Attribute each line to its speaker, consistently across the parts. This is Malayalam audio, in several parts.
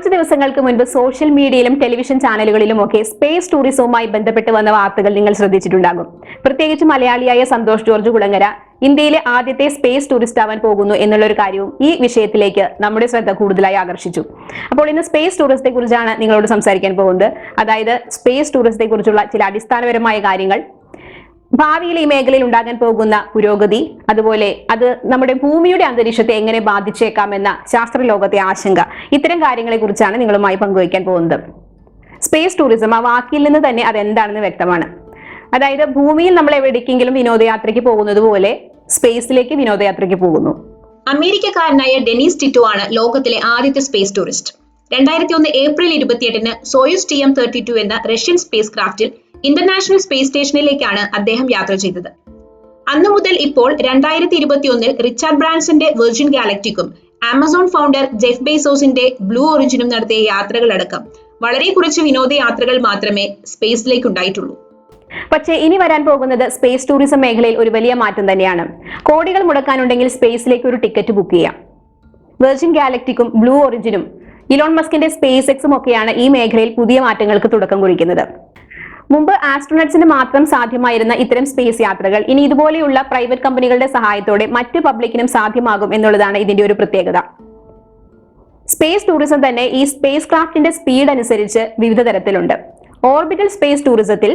Speaker 1: കുറച്ച് ദിവസങ്ങൾക്ക് മുൻപ് സോഷ്യൽ മീഡിയയിലും ടെലിവിഷൻ ചാനലുകളിലും ഒക്കെ സ്പേസ് ടൂറിസവുമായി ബന്ധപ്പെട്ട് വന്ന വാർത്തകൾ നിങ്ങൾ ശ്രദ്ധിച്ചിട്ടുണ്ടാകും. പ്രത്യേകിച്ച് മലയാളിയായ സന്തോഷ് ജോർജ് കുളങ്ങര ഇന്ത്യയിലെ ആദ്യത്തെ സ്പേസ് ടൂറിസ്റ്റ് ആവാൻ പോകുന്നു എന്നുള്ള ഒരു കാര്യവും ഈ വിഷയത്തിലേക്ക് നമ്മുടെ ശ്രദ്ധ കൂടുതലായി ആകർഷിച്ചു. അപ്പോൾ ഇന്ന് സ്പേസ് ടൂറിസത്തെ കുറിച്ചാണ് നിങ്ങളോട് സംസാരിക്കാൻ പോകുന്നത്. അതായത് സ്പേസ് ടൂറിസത്തെ കുറിച്ചുള്ള ചില അടിസ്ഥാനപരമായ കാര്യങ്ങൾ, ഭാവിയിൽ ഈ മേഖലയിൽ ഉണ്ടാകാൻ പോകുന്ന പുരോഗതി, അതുപോലെ അത് നമ്മുടെ ഭൂമിയുടെ അന്തരീക്ഷത്തെ എങ്ങനെ ബാധിച്ചേക്കാമെന്ന ശാസ്ത്രലോകത്തെ ആശങ്ക, ഇത്തരം കാര്യങ്ങളെ കുറിച്ചാണ് നിങ്ങളുമായി പങ്കുവയ്ക്കാൻ പോകുന്നത്. സ്പേസ് ടൂറിസം, ആ വാക്കിൽ നിന്ന് തന്നെ അതെന്താണെന്ന് വ്യക്തമാണ്. അതായത് ഭൂമിയിൽ നമ്മൾ എവിടേക്കെങ്കിലും വിനോദയാത്രയ്ക്ക് പോകുന്നത് പോലെ സ്പേസിലേക്ക് വിനോദയാത്രയ്ക്ക് പോകുന്നു.
Speaker 2: അമേരിക്കക്കാരനായ ഡെനിസ് ടിറ്റോ ആണ് ലോകത്തിലെ ആദ്യത്തെ space tourist. 2001 April 28 Soyuz TM-32 എന്ന റഷ്യൻ സ്പേസ് ക്രാഫ്റ്റിൽ ഇന്റർനാഷണൽ സ്പേസ് സ്റ്റേഷനിലേക്കാണ് അദ്ദേഹം യാത്ര ചെയ്തത്. അന്നു മുതൽ ഇപ്പോൾ 2021 റിച്ചാർഡ് ബ്രാൻസന്റെ വെർജിൻ ഗാലക്റ്റിക്കും ആമസോൺ ഫൗണ്ടർ ജെഫ് ബേസോസിന്റെ ബ്ലൂ ഒറിജിനും നടത്തിയ യാത്രകളടക്കം വളരെ കുറച്ച് വിനോദയാത്രകൾ മാത്രമേ സ്പേസിലേക്ക് ഉണ്ടായിട്ടുള്ളൂ.
Speaker 1: പക്ഷേ ഇനി വരാൻ പോകുന്നത് സ്പേസ് ടൂറിസം മേഖലയിൽ ഒരു വലിയ മാറ്റം തന്നെയാണ്. കോടികൾ മുടക്കാനുണ്ടെങ്കിൽ സ്പേസിലേക്ക് ഒരു ടിക്കറ്റ് ബുക്ക് ചെയ്യാം. വെർജിൻ ഗാലക്റ്റിക്കും ബ്ലൂ ഒറിജിനും ഇലോൺ മസ്കിന്റെ സ്പേസ് എക്സും ഒക്കെയാണ് ഈ മേഖലയിൽ പുതിയ മാറ്റങ്ങൾക്ക് തുടക്കം കുറിക്കുന്നത്. മുമ്പ് ആസ്ട്രോനട്സിന് മാത്രം സാധ്യമായിരുന്ന ഇത്തരം സ്പേസ് യാത്രകൾ ഇനി ഇതുപോലെയുള്ള പ്രൈവറ്റ് കമ്പനികളുടെ സഹായത്തോടെ മറ്റ് പബ്ലിക്കിനും സാധ്യമാകും എന്നുള്ളതാണ് ഇതിന്റെ ഒരു പ്രത്യേകത. സ്പേസ് ടൂറിസം തന്നെ ഈ സ്പേസ് ക്രാഫ്റ്റിന്റെ സ്പീഡ് അനുസരിച്ച് വിവിധ തരത്തിലുണ്ട്. ഓർബിറ്റൽ സ്പേസ് ടൂറിസത്തിൽ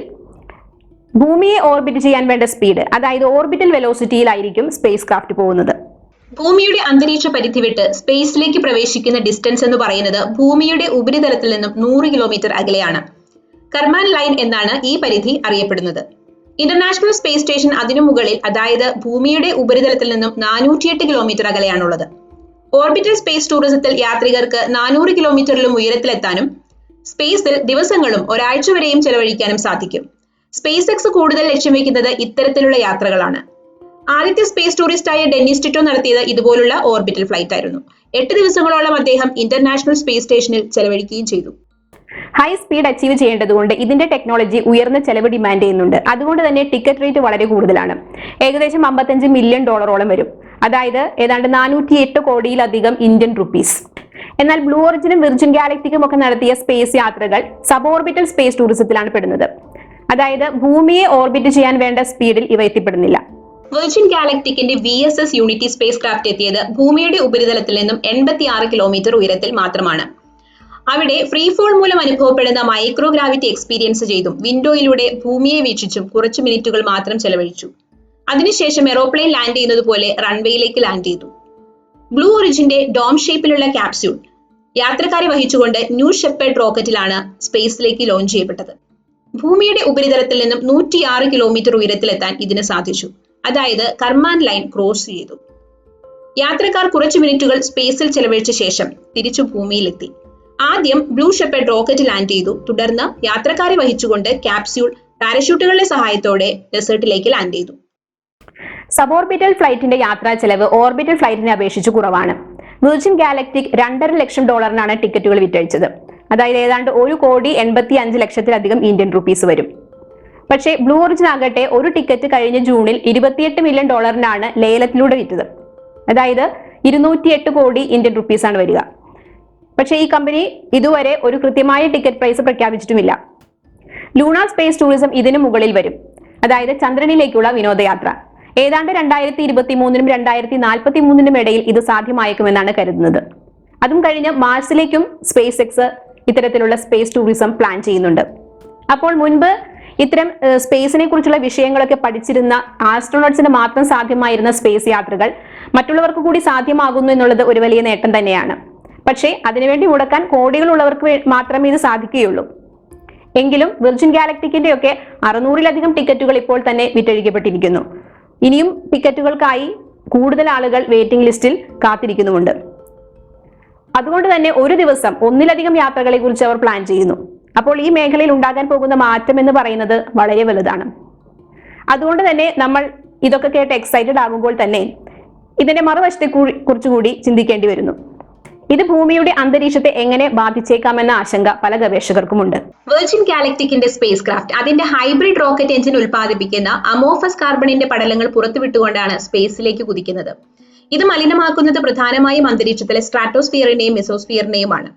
Speaker 1: ഭൂമിയെ ഓർബിറ്റ് ചെയ്യാൻ വേണ്ട സ്പീഡ്, അതായത് ഓർബിറ്റൽ വെലോസിറ്റിയിലായിരിക്കും സ്പേസ് ക്രാഫ്റ്റ് പോകുന്നത്.
Speaker 2: ഭൂമിയുടെ അന്തരീക്ഷ പരിധി വിട്ട് സ്പേസിലേക്ക് പ്രവേശിക്കുന്ന ഡിസ്റ്റൻസ് എന്ന് പറയുന്നത് ഭൂമിയുടെ ഉപരിതലത്തിൽ നിന്നും 100 കിലോമീറ്റർ അകലെയാണ്. കർമാൻ ലൈൻ എന്നാണ് ഈ പരിധി അറിയപ്പെടുന്നത്. ഇന്റർനാഷണൽ സ്പേസ് സ്റ്റേഷൻ അതിനു മുകളിൽ, അതായത് ഭൂമിയുടെ ഉപരിതലത്തിൽ നിന്നും 408 കിലോമീറ്റർ അകലെയാണുള്ളത്. ഓർബിറ്റൽ സ്പേസ് ടൂറിസത്തിൽ യാത്രികർക്ക് 400 കിലോമീറ്ററിലും ഉയരത്തിലെത്താനും സ്പേസിൽ ദിവസങ്ങളും ഒരാഴ്ച വരെയും ചെലവഴിക്കാനും സാധിക്കും. സ്പേസ് എക്സ് കൂടുതൽ ലക്ഷ്യം വയ്ക്കുന്നത് ഇത്തരത്തിലുള്ള യാത്രകളാണ്. ആദ്യത്തെ സ്പേസ് ടൂറിസ്റ്റായ ഡെന്നിസ് ടിറ്റോ നടത്തിയത് ഇതുപോലുള്ള ഓർബിറ്റൽ ഫ്ലൈറ്റ് ആയിരുന്നു. 8 ദിവസങ്ങളോളം അദ്ദേഹം ഇന്റർനാഷണൽ സ്പേസ് സ്റ്റേഷനിൽ ചെലവഴിക്കുകയും ചെയ്തു.
Speaker 1: ഹൈ സ്പീഡ് അച്ചീവ് ചെയ്യേണ്ടതുകൊണ്ട് ഇതിന്റെ ടെക്നോളജി ഉയർന്ന ചെലവ് ഡിമാൻഡ് ചെയ്യുന്നുണ്ട്. അതുകൊണ്ട് തന്നെ ടിക്കറ്റ് റേറ്റ് വളരെ കൂടുതലാണ്. ഏകദേശം $55 മില്യൺ വരും. അതായത് ഏതാണ്ട് 408 കോടിയിലധികം ഇന്ത്യൻ റുപ്പീസ്. എന്നാൽ ബ്ലൂ ഒറിജിനും വിർജിൻ ഗാലക്റ്റിക്കും ഒക്കെ നടത്തിയ സ്പേസ് യാത്രകൾ സബ് ഓർബിറ്റൽ സ്പേസ് ടൂറിസത്തിലാണ് പെടുന്നത്. അതായത് ഭൂമിയെ ഓർബിറ്റ് ചെയ്യാൻ വേണ്ട സ്പീഡിൽ ഇവ എത്തിപ്പെടുന്നില്ല.
Speaker 2: വെർജിൻ ഗാലക്റ്റിക്കിന്റെ VSS യൂണിറ്റി സ്പേസ് ക്രാഫ്റ്റ് എത്തിയത് ഭൂമിയുടെ ഉപരിതലത്തിൽ നിന്നും 86 കിലോമീറ്റർ ഉയരത്തിൽ മാത്രമാണ്. അവിടെ ഫ്രീ ഫോൾ മൂലം അനുഭവപ്പെടുന്ന മൈക്രോഗ്രാവിറ്റി എക്സ്പീരിയൻസ് ചെയ്തും വിൻഡോയിലൂടെ ഭൂമിയെ വീക്ഷിച്ചും കുറച്ച് മിനിറ്റുകൾ മാത്രം ചെലവഴിച്ചു. അതിനുശേഷം എറോപ്ലെയിൻ ലാൻഡ് ചെയ്യുന്നത് പോലെ റൺവേയിലേക്ക് ലാൻഡ് ചെയ്തു. ബ്ലൂ ഒറിജിന്റെ ഡോം ഷേപ്പിലുള്ള ക്യാപ്സ്യൂൾ യാത്രക്കാരെ വഹിച്ചുകൊണ്ട് ന്യൂ ഷെപ്പേർഡ് റോക്കറ്റിലാണ് സ്പേസിലേക്ക് ലോഞ്ച് ചെയ്യപ്പെട്ടത്. ഭൂമിയുടെ ഉപരിതലത്തിൽ നിന്നും 106 കിലോമീറ്റർ ഉയരത്തിലെത്താൻ ഇതിന് സാധിച്ചു. അതായത് കർമാൻ ലൈൻ ക്രോസ് ചെയ്തു. യാത്രക്കാർ കുറച്ചു മിനിറ്റുകൾ സ്പേസിൽ ചെലവഴിച്ച ശേഷം തിരിച്ചു ഭൂമിയിലെത്തി. ആദ്യം ബ്ലൂ ഷെപ്പേർഡ് റോക്കറ്റ് ലാൻഡ് ചെയ്തു. തുടർന്ന് യാത്രക്കാരെ വഹിച്ചുകൊണ്ട് ക്യാപ്സ്യൂൾ പാരഷൂട്ടുകളുടെ സഹായത്തോടെ ഡെസേർട്ടിലേക്ക് ലാൻഡ് ചെയ്തു.
Speaker 1: സബ് ഓർബിറ്റൽ ഫ്ലൈറ്റിന്റെ യാത്രാ ചെലവ് ഓർബിറ്റൽ ഫ്ലൈറ്റിനെ അപേക്ഷിച്ച് കുറവാണ്. വിർജിൻ ഗാലക്റ്റിക് $2.5 ലക്ഷം ടിക്കറ്റുകൾ വിറ്റഴിച്ചത്. അതായത് ഏതാണ്ട് 1,85,00,000 ഇന്ത്യൻ റുപ്പീസ് വരും. പക്ഷേ ബ്ലൂ ഒറിജിൻ ആകട്ടെ ഒരു ടിക്കറ്റ് കഴിഞ്ഞ ജൂണിൽ $28 മില്യൺ ലേലത്തിലൂടെ വിറ്റത്. അതായത് 208 കോടി ഇന്ത്യൻ റുപ്പീസ് ആണ് വരിക. പക്ഷേ ഈ കമ്പനി ഇതുവരെ ഒരു കൃത്യമായ ടിക്കറ്റ് പ്രൈസ് പ്രഖ്യാപിച്ചിട്ടുമില്ല. ലൂണാർ സ്പേസ് ടൂറിസം ഇതിനു മുകളിൽ വരും. അതായത് ചന്ദ്രനിലേക്കുള്ള വിനോദയാത്ര. ഏതാണ്ട് 2023 2043 ഇടയിൽ ഇത് സാധ്യമായേക്കുമെന്നാണ് കരുതുന്നത്. അതും കഴിഞ്ഞ് മാർസിലേക്കും സ്പേസ് എക്സ് ഇത്തരത്തിലുള്ള സ്പേസ് ടൂറിസം പ്ലാൻ ചെയ്യുന്നുണ്ട്. അപ്പോൾ മുൻപ് ഇത്തരം സ്പേസിനെ കുറിച്ചുള്ള വിഷയങ്ങളൊക്കെ പഠിച്ചിരുന്ന ആസ്ട്രോനട്സിന് മാത്രം സാധ്യമായിരുന്ന സ്പേസ് യാത്രകൾ മറ്റുള്ളവർക്ക് കൂടി സാധ്യമാകുന്നു എന്നുള്ളത് ഒരു വലിയ നേട്ടം തന്നെയാണ്. പക്ഷേ അതിനുവേണ്ടി മുടക്കാൻ കോടികളുള്ളവർക്ക് മാത്രമേ ഇത് സാധിക്കുകയുള്ളൂ. എങ്കിലും വിർജിൻ ഗാലക്റ്റിക്കിന്റെ ഒക്കെ 600-ലധികം ടിക്കറ്റുകൾ ഇപ്പോൾ തന്നെ വിറ്റഴിക്കപ്പെട്ടിരിക്കുന്നു. ഇനിയും ടിക്കറ്റുകൾക്കായി കൂടുതൽ ആളുകൾ വെയിറ്റിംഗ് ലിസ്റ്റിൽ കാത്തിരിക്കുന്നുമുണ്ട്. അതുകൊണ്ട് തന്നെ ഒരു ദിവസം 1-ലധികം യാത്രകളെ കുറിച്ച് അവർ പ്ലാൻ ചെയ്യുന്നു. അപ്പോൾ ഈ മേഖലയിൽ ഉണ്ടാകാൻ പോകുന്ന മാറ്റം എന്ന് പറയുന്നത് വളരെ വലുതാണ്. അതുകൊണ്ട് തന്നെ നമ്മൾ ഇതൊക്കെ കേട്ട് എക്സൈറ്റഡ് ആകുമ്പോൾ തന്നെ ഇതിന്റെ മറുവശത്തെ കുറിച്ചുകൂടി ചിന്തിക്കേണ്ടി വരുന്നു. ഇത് ഭൂമിയുടെ അന്തരീക്ഷത്തെ എങ്ങനെ ബാധിച്ചേക്കാമെന്ന ആശങ്ക പല ഗവേഷകർക്കുമുണ്ട്.
Speaker 2: വെർജിൻ ഗാലക്റ്റിക്കിന്റെ സ്പേസ് ക്രാഫ്റ്റ് അതിന്റെ ഹൈബ്രിഡ് റോക്കറ്റ് എഞ്ചിൻ ഉൽപ്പാദിപ്പിക്കുന്ന അമോഫസ് കാർബണിന്റെ പടലങ്ങൾ പുറത്തുവിട്ടുകൊണ്ടാണ് സ്പേസിലേക്ക് കുതിക്കുന്നത്. ഇത് മലിനമാക്കുന്നത് പ്രധാനമായും അന്തരീക്ഷത്തിലെ സ്ട്രാറ്റോസ്ഫിയറിനെയും മെസോസ്ഫിയറിനെയുമാണ്.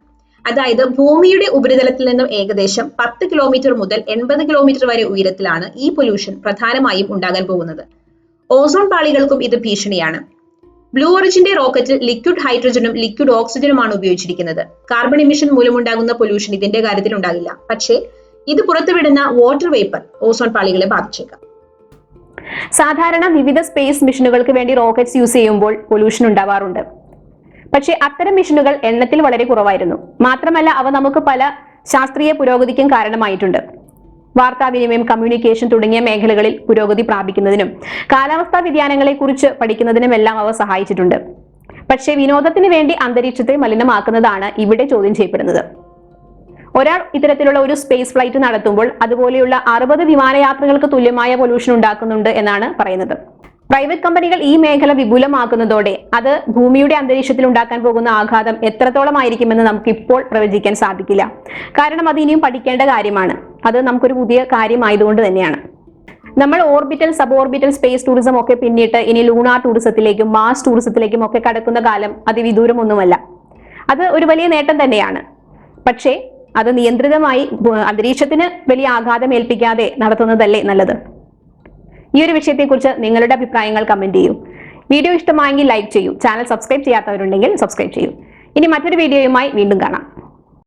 Speaker 2: അതായത് ഭൂമിയുടെ ഉപരിതലത്തിൽ നിന്നും ഏകദേശം 10 കിലോമീറ്റർ മുതൽ 80 കിലോമീറ്റർ വരെ ഉയരത്തിലാണ് ഈ പൊല്യൂഷൻ പ്രധാനമായും ഉണ്ടാകാൻ പോകുന്നത്. ഓസോൺ പാളികൾക്കും ഇത് ഭീഷണിയാണ്. ബ്ലൂ ഒറിജിന്റെ റോക്കറ്റിൽ ലിക്വിഡ് ഹൈഡ്രജനും ലിക്വിഡ് ഓക്സിജനുമാണ് ഉപയോഗിച്ചിരിക്കുന്നത്. കാർബൺ എമിഷൻ മൂലമുണ്ടാകുന്ന പൊല്യൂഷൻ ഇതിന്റെ കാര്യത്തിൽ ഉണ്ടാകില്ല. പക്ഷേ ഇത് പുറത്തുവിടുന്ന വാട്ടർ വേപ്പർ ഓസോൺ പാളികളെ ബാധിച്ചേക്കാം.
Speaker 1: സാധാരണ വിവിധ സ്പേസ് മിഷനുകൾക്ക് വേണ്ടി റോക്കറ്റ്സ് യൂസ് ചെയ്യുമ്പോൾ പൊല്യൂഷൻ ഉണ്ടാവാറുണ്ട്. പക്ഷേ അത്തരം മിഷനുകൾ എണ്ണത്തിൽ വളരെ കുറവായിരുന്നു. മാത്രമല്ല അവ നമുക്ക് പല ശാസ്ത്രീയ പുരോഗതിക്കും കാരണമായിട്ടുണ്ട്. വാർത്താവിനിമയം, കമ്മ്യൂണിക്കേഷൻ തുടങ്ങിയ മേഖലകളിൽ പുരോഗതി പ്രാപിക്കുന്നതിനും കാലാവസ്ഥാ വ്യതിയാനങ്ങളെക്കുറിച്ച് പഠിക്കുന്നതിനുമെല്ലാം അവ സഹായിച്ചിട്ടുണ്ട്. പക്ഷേ വിനോദത്തിന് വേണ്ടി അന്തരീക്ഷത്തെ മലിനമാക്കുന്നതാണ് ഇവിടെ ചോദ്യം ചെയ്യപ്പെടുന്നത്. ഒരാൾ ഇത്തരത്തിലുള്ള ഒരു സ്പേസ് ഫ്ലൈറ്റ് നടത്തുമ്പോൾ അതുപോലെയുള്ള 60 വിമാനയാത്രകൾക്ക് തുല്യമായ പൊല്യൂഷൻ ഉണ്ടാക്കുന്നുണ്ട് എന്നാണ് പറയുന്നത്. പ്രൈവറ്റ് കമ്പനികൾ ഈ മേഖല വിപുലമാക്കുന്നതോടെ അത് ഭൂമിയുടെ അന്തരീക്ഷത്തിൽ ഉണ്ടാക്കാൻ പോകുന്ന ആഘാതം എത്രത്തോളം ആയിരിക്കുമെന്ന് നമുക്ക് ഇപ്പോൾ പ്രവചിക്കാൻ സാധിക്കില്ല. കാരണം അത് ഇനിയും പഠിക്കേണ്ട കാര്യമാണ്. അത് നമുക്കൊരു പുതിയ കാര്യമായതുകൊണ്ട് തന്നെയാണ്. നമ്മൾ orbital, sub orbital space tourism ഒക്കെ പിന്നിട്ട് ഇനി ലൂണാർ ടൂറിസത്തിലേക്കും മാർസ് ടൂറിസത്തിലേക്കും ഒക്കെ കടക്കുന്ന കാലം അതിവിദൂരമൊന്നുമല്ല. അത് ഒരു വലിയ നേട്ടം തന്നെയാണ്. പക്ഷേ അത് നിയന്ത്രിതമായി അന്തരീക്ഷത്തിന് വലിയ ആഘാതം ഏൽപ്പിക്കാതെ നടത്തുന്നതല്ലേ നല്ലത്? ഈ ഒരു വിഷയത്തെക്കുറിച്ച് നിങ്ങളുടെ അഭിപ്രായങ്ങൾ കമന്റ് ചെയ്യൂ. വീഡിയോ ഇഷ്ടമായെങ്കിൽ ലൈക്ക് ചെയ്യൂ. ചാനൽ സബ്സ്ക്രൈബ് ചെയ്യാത്തവരുണ്ടെങ്കിൽ സബ്സ്ക്രൈബ് ചെയ്യൂ. ഇനി മറ്റൊരു വീഡിയോയുമായി വീണ്ടും കാണാം.